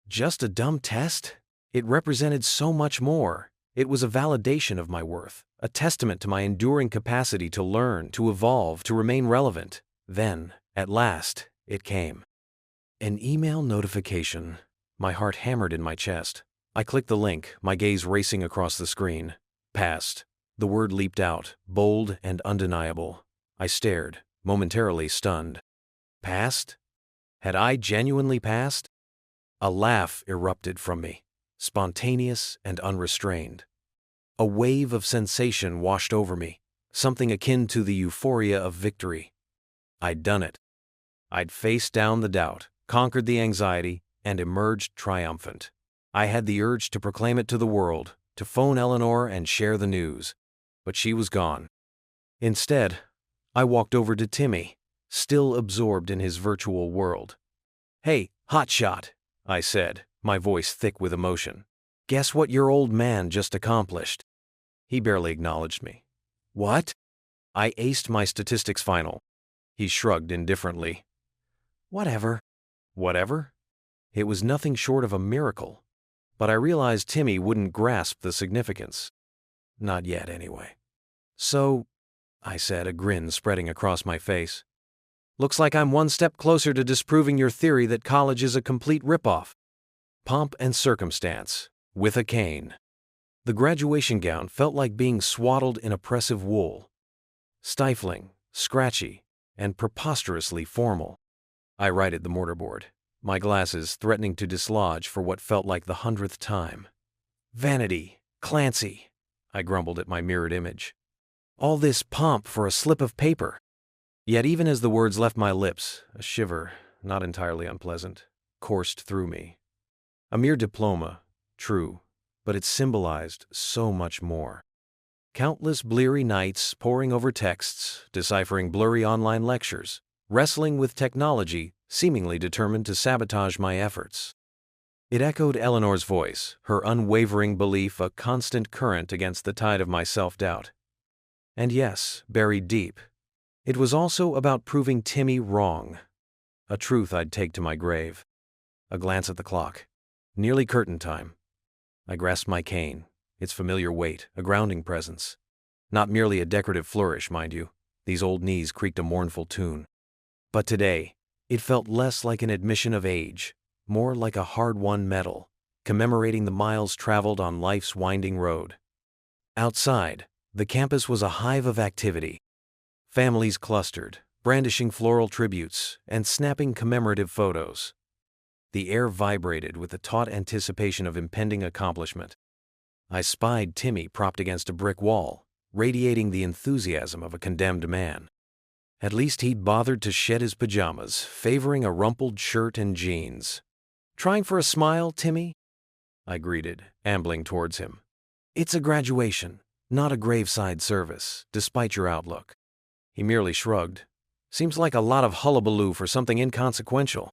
Just a dumb test? It represented so much more. It was a validation of my worth, a testament to my enduring capacity to learn, to evolve, to remain relevant. Then, at last, it came. An email notification. My heart hammered in my chest. I clicked the link, my gaze racing across the screen. Passed. The word leaped out, bold and undeniable. I stared, momentarily stunned. Passed? Had I genuinely passed? A laugh erupted from me, spontaneous and unrestrained. A wave of sensation washed over me, something akin to the euphoria of victory. I'd done it. I'd faced down the doubt, conquered the anxiety, and emerged triumphant. I had the urge to proclaim it to the world, to phone Eleanor and share the news. But she was gone. Instead, I walked over to Timmy, still absorbed in his virtual world. "Hey, hotshot," I said, my voice thick with emotion. "Guess what your old man just accomplished?" He barely acknowledged me. "What?" "I aced my statistics final." He shrugged indifferently. "Whatever." Whatever? It was nothing short of a miracle. but I realized Timmy wouldn't grasp the significance. Not yet, anyway. "So," I said, a grin spreading across my face, "looks like I'm one step closer to disproving your theory that college is a complete ripoff." Pomp and circumstance, with a cane. The graduation gown felt like being swaddled in oppressive wool. Stifling, scratchy, and preposterously formal. I righted the mortarboard, my glasses threatening to dislodge for what felt like the 100th time. "Vanity, Clancy," I grumbled at my mirrored image. "All this pomp for a slip of paper." Yet even as the words left my lips, a shiver, not entirely unpleasant, coursed through me. A mere diploma, true, but it symbolized so much more. Countless bleary nights poring over texts, deciphering blurry online lectures, wrestling with technology seemingly determined to sabotage my efforts. It echoed Eleanor's voice, her unwavering belief a constant current against the tide of my self-doubt. And yes, buried deep, it was also about proving Timmy wrong. A truth I'd take to my grave. A glance at the clock. Nearly curtain time. I grasped my cane, its familiar weight, a grounding presence. Not merely a decorative flourish, mind you. These old knees creaked a mournful tune. But today, it felt less like an admission of age, more like a hard-won medal, commemorating the miles traveled on life's winding road. Outside, the campus was a hive of activity. Families clustered, brandishing floral tributes and snapping commemorative photos. The air vibrated with the taut anticipation of impending accomplishment. I spied Timmy propped against a brick wall, radiating the enthusiasm of a condemned man. At least he'd bothered to shed his pajamas, favoring a rumpled shirt and jeans. "Trying for a smile, Timmy?" I greeted, ambling towards him. "It's a graduation, not a graveside service, despite your outlook." He merely shrugged. "Seems like a lot of hullabaloo for something inconsequential."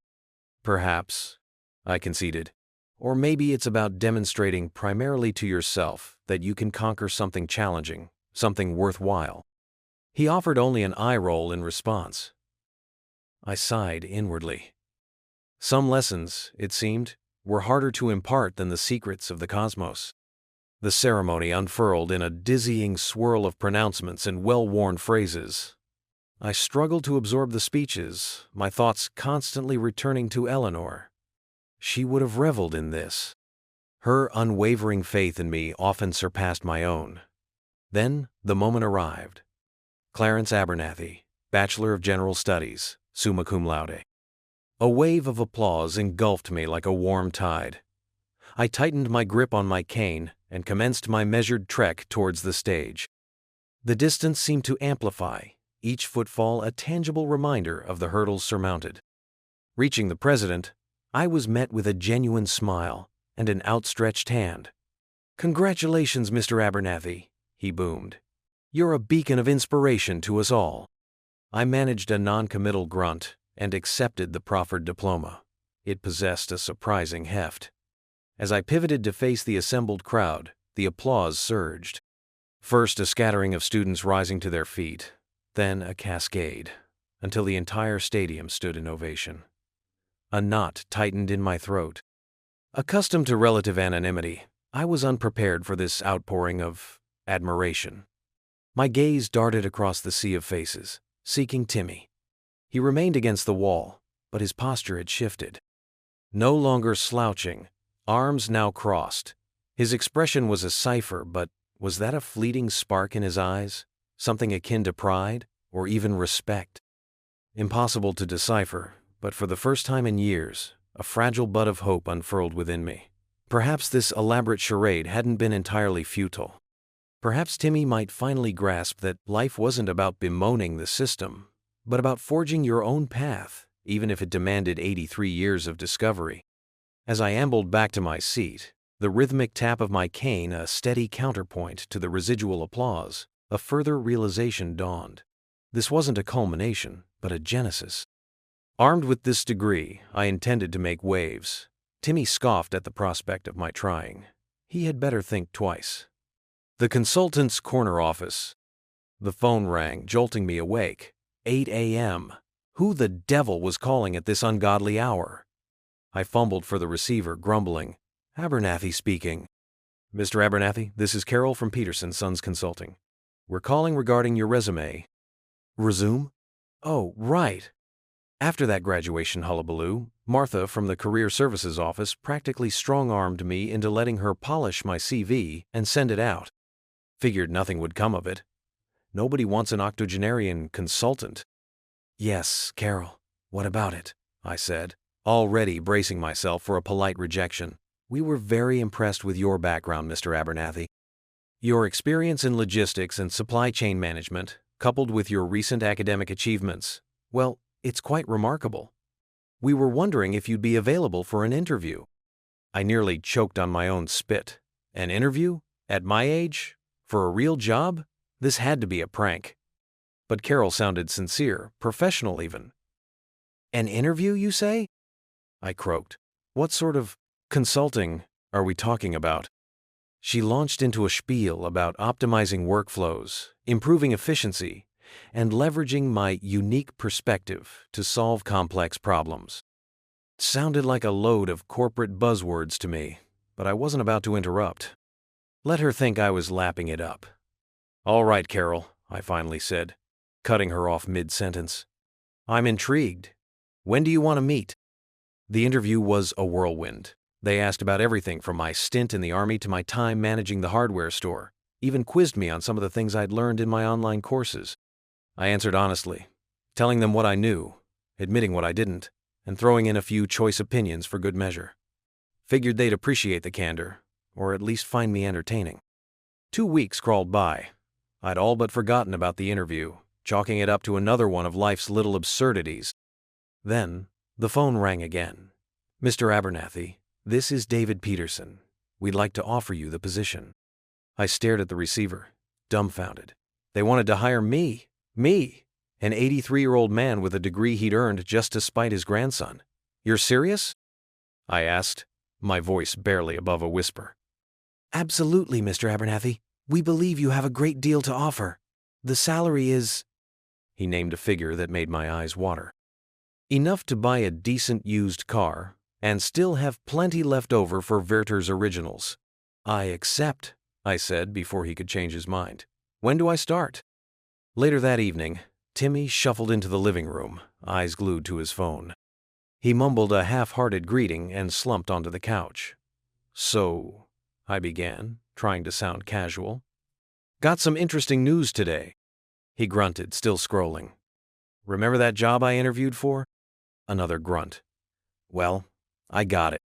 "Perhaps," I conceded. "Or maybe it's about demonstrating primarily to yourself that you can conquer something challenging, something worthwhile." He offered only an eye roll in response. I sighed inwardly. Some lessons, it seemed, were harder to impart than the secrets of the cosmos. The ceremony unfurled in a dizzying swirl of pronouncements and well-worn phrases. I struggled to absorb the speeches, my thoughts constantly returning to Eleanor. She would have reveled in this. Her unwavering faith in me often surpassed my own. Then the moment arrived. Clarence Abernathy, Bachelor of General Studies, summa cum laude. A wave of applause engulfed me like a warm tide. I tightened my grip on my cane and commenced my measured trek towards the stage. The distance seemed to amplify, each footfall a tangible reminder of the hurdles surmounted. Reaching the president, I was met with a genuine smile and an outstretched hand. "Congratulations, Mr. Abernathy," he boomed. "You're a beacon of inspiration to us all." I managed a non-committal grunt and accepted the proffered diploma. It possessed a surprising heft. As I pivoted to face the assembled crowd, the applause surged. First a scattering of students rising to their feet, then a cascade, until the entire stadium stood in ovation. A knot tightened in my throat. Accustomed to relative anonymity, I was unprepared for this outpouring of admiration. My gaze darted across the sea of faces, seeking Timmy. He remained against the wall, but his posture had shifted. No longer slouching, arms now crossed. His expression was a cipher, but was that a fleeting spark in his eyes? Something akin to pride, or even respect? Impossible to decipher, but for the first time in years, a fragile bud of hope unfurled within me. Perhaps this elaborate charade hadn't been entirely futile. Perhaps Timmy might finally grasp that life wasn't about bemoaning the system, but about forging your own path, even if it demanded 83 years of discovery. As I ambled back to my seat, the rhythmic tap of my cane a steady counterpoint to the residual applause, a further realization dawned. This wasn't a culmination, but a genesis. Armed with this degree, I intended to make waves. Timmy scoffed at the prospect of my trying. He had better think twice. The consultant's corner office. The phone rang, jolting me awake. 8 a.m. Who the devil was calling at this ungodly hour? I fumbled for the receiver, grumbling, Abernathy speaking. Mr. Abernathy, this is Carol from Peterson Sons Consulting. We're calling regarding your resume. Resume? Oh, right. After that graduation hullabaloo, Martha from the Career Services Office practically strong-armed me into letting her polish my CV and send it out. Figured nothing would come of it. Nobody wants an octogenarian consultant. Yes, Carol, what about it? I said, already bracing myself for a polite rejection. We were very impressed with your background, Mr. Abernathy. Your experience in logistics and supply chain management, coupled with your recent academic achievements, well, it's quite remarkable. We were wondering if you'd be available for an interview. I nearly choked on my own spit. An interview? At my age? For a real job? This had to be a prank. But Carol sounded sincere, professional even. An interview, you say? I croaked. What sort of consulting are we talking about? She launched into a spiel about optimizing workflows, improving efficiency, and leveraging my unique perspective to solve complex problems. It sounded like a load of corporate buzzwords to me, but I wasn't about to interrupt. Let her think I was lapping it up. All right, Carol, I finally said, cutting her off mid-sentence. I'm intrigued. When do you want to meet? The interview was a whirlwind. They asked about everything from my stint in the Army to my time managing the hardware store, even quizzed me on some of the things I'd learned in my online courses. I answered honestly, telling them what I knew, admitting what I didn't, and throwing in a few choice opinions for good measure. Figured they'd appreciate the candor, or at least find me entertaining. 2 weeks crawled by. I'd all but forgotten about the interview, chalking it up to another one of life's little absurdities. Then, the phone rang again. Mr. Abernathy, this is David Peterson. We'd like to offer you the position. I stared at the receiver, dumbfounded. They wanted to hire me, an 83-year-old man with a degree he'd earned just to spite his grandson. You're serious? I asked, my voice barely above a whisper. Absolutely, Mr. Abernathy. We believe you have a great deal to offer. The salary is... He named a figure that made my eyes water. Enough to buy a decent used car, and still have plenty left over for Werther's originals. I accept, I said before he could change his mind. When do I start? Later that evening, Timmy shuffled into the living room, eyes glued to his phone. He mumbled a half-hearted greeting and slumped onto the couch. So, I began, trying to sound casual. Got some interesting news today. He grunted, still scrolling. Remember that job I interviewed for? Another grunt. Well, I got it.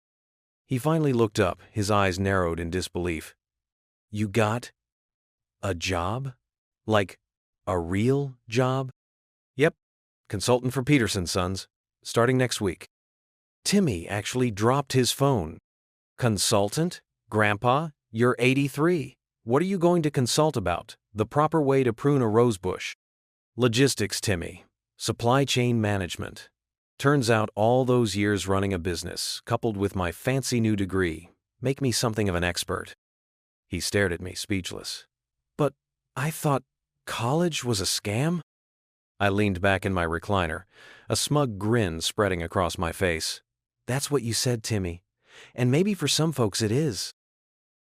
He finally looked up, his eyes narrowed in disbelief. You got a job? Like a real job? Yep, consultant for Peterson Sons, starting next week. Timmy actually dropped his phone. Consultant? Grandpa, you're 83. What are you going to consult about? The proper way to prune a rosebush. Logistics, Timmy. Supply chain management. Turns out all those years running a business, coupled with my fancy new degree, make me something of an expert. He stared at me, speechless. But I thought college was a scam? I leaned back in my recliner, a smug grin spreading across my face. That's what you said, Timmy. And maybe for some folks it is.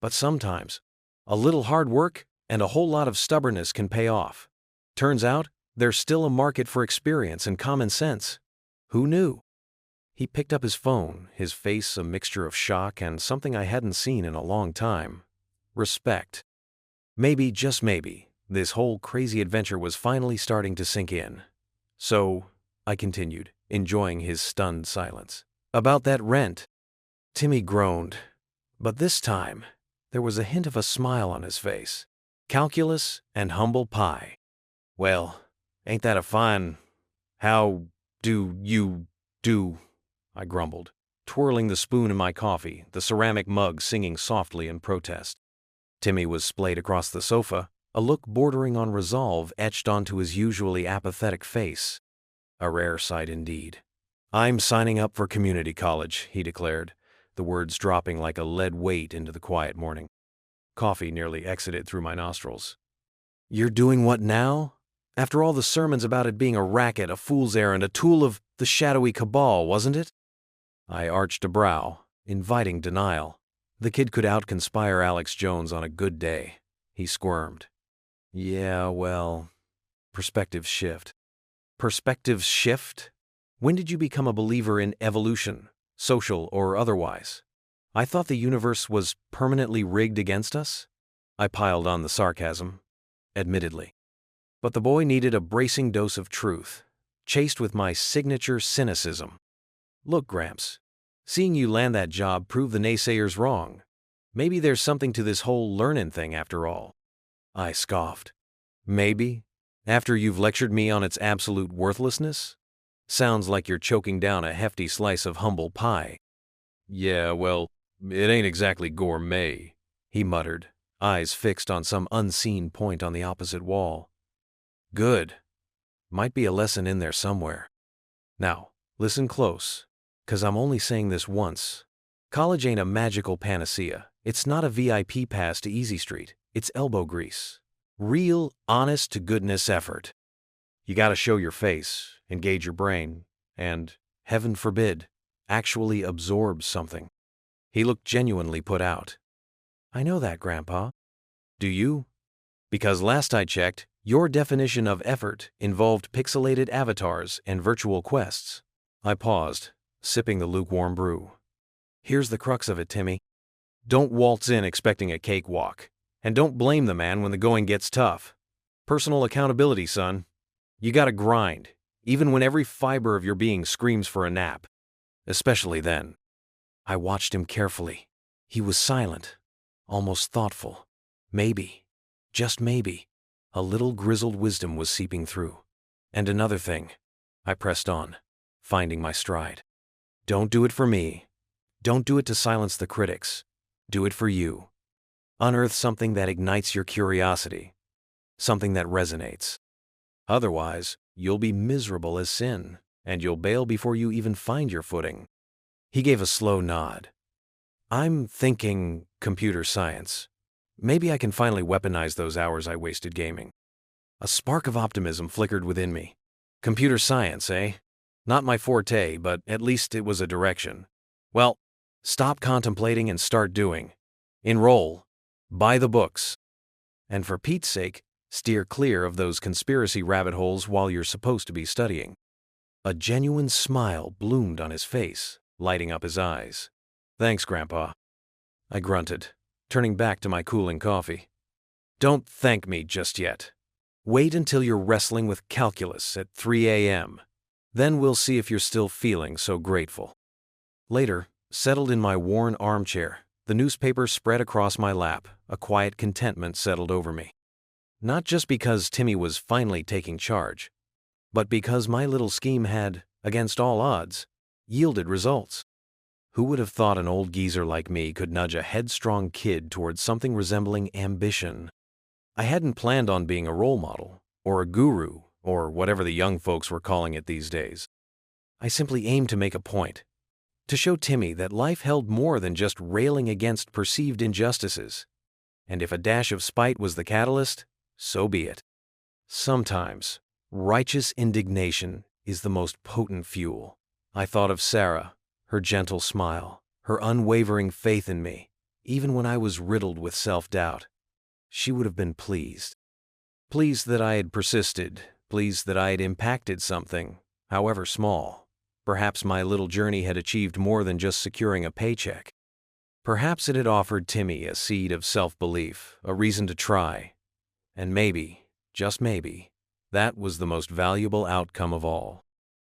But sometimes, a little hard work and a whole lot of stubbornness can pay off. Turns out, there's still a market for experience and common sense. Who knew? He picked up his phone, his face a mixture of shock and something I hadn't seen in a long time. Respect. Maybe, just maybe, this whole crazy adventure was finally starting to sink in. So, I continued, enjoying his stunned silence. About that rent. Timmy groaned, but this time, there was a hint of a smile on his face. Calculus and humble pie. Well, ain't that a fine... How do you do? I grumbled, twirling the spoon in my coffee, the ceramic mug singing softly in protest. Timmy was splayed across the sofa, a look bordering on resolve etched onto his usually apathetic face. A rare sight indeed. I'm signing up for community college, he declared, the words dropping like a lead weight into the quiet morning. Coffee nearly exited through my nostrils. You're doing what now? After all the sermons about it being a racket, a fool's errand, a tool of the shadowy cabal, wasn't it? I arched a brow, inviting denial. The kid could outconspire Alex Jones on a good day. He squirmed. Yeah, well, perspective shift. Perspective shift? When did you become a believer in evolution, social or otherwise? I thought the universe was permanently rigged against us? I piled on the sarcasm, admittedly. But the boy needed a bracing dose of truth, chased with my signature cynicism. Look, Gramps, seeing you land that job proved the naysayers wrong. Maybe there's something to this whole learnin' thing after all. I scoffed. Maybe? After you've lectured me on its absolute worthlessness? Sounds like you're choking down a hefty slice of humble pie. Yeah, well, it ain't exactly gourmet, he muttered, eyes fixed on some unseen point on the opposite wall. Good. Might be a lesson in there somewhere. Now, listen close, 'cause I'm only saying this once. College ain't a magical panacea. It's not a VIP pass to Easy Street. It's elbow grease. Real, honest-to-goodness effort. You gotta show your face, engage your brain, and, heaven forbid, actually absorb something. He looked genuinely put out. I know that, Grandpa. Do you? Because last I checked, your definition of effort involved pixelated avatars and virtual quests. I paused, sipping the lukewarm brew. Here's the crux of it, Timmy. Don't waltz in expecting a cakewalk. And don't blame the man when the going gets tough. Personal accountability, son. You gotta grind, even when every fiber of your being screams for a nap. Especially then. I watched him carefully. He was silent, almost thoughtful. Maybe, just maybe, a little grizzled wisdom was seeping through. And another thing, I pressed on, finding my stride. Don't do it for me. Don't do it to silence the critics. Do it for you. Unearth something that ignites your curiosity, something that resonates. Otherwise, you'll be miserable as sin, and you'll bail before you even find your footing. He gave a slow nod. I'm thinking computer science. Maybe I can finally weaponize those hours I wasted gaming. A spark of optimism flickered within me. Computer science, eh? Not my forte, but at least it was a direction. Well, stop contemplating and start doing. Enroll. Buy the books. And for Pete's sake, steer clear of those conspiracy rabbit holes while you're supposed to be studying. A genuine smile bloomed on his face, lighting up his eyes. Thanks, Grandpa. I grunted, turning back to my cooling coffee. Don't thank me just yet. Wait until you're wrestling with calculus at 3 a.m. Then we'll see if you're still feeling so grateful. Later, settled in my worn armchair, the newspaper spread across my lap, a quiet contentment settled over me. Not just because Timmy was finally taking charge, but because my little scheme had, against all odds, yielded results. Who would have thought an old geezer like me could nudge a headstrong kid towards something resembling ambition? I hadn't planned on being a role model, or a guru, or whatever the young folks were calling it these days. I simply aimed to make a point. To show Timmy that life held more than just railing against perceived injustices. And if a dash of spite was the catalyst, so be it. Sometimes, righteous indignation is the most potent fuel. I thought of Sarah, her gentle smile, her unwavering faith in me, even when I was riddled with self-doubt. She would have been pleased. Pleased that I had persisted, pleased that I had impacted something, however small. Perhaps my little journey had achieved more than just securing a paycheck. Perhaps it had offered Timmy a seed of self-belief, a reason to try. And maybe, just maybe, that was the most valuable outcome of all.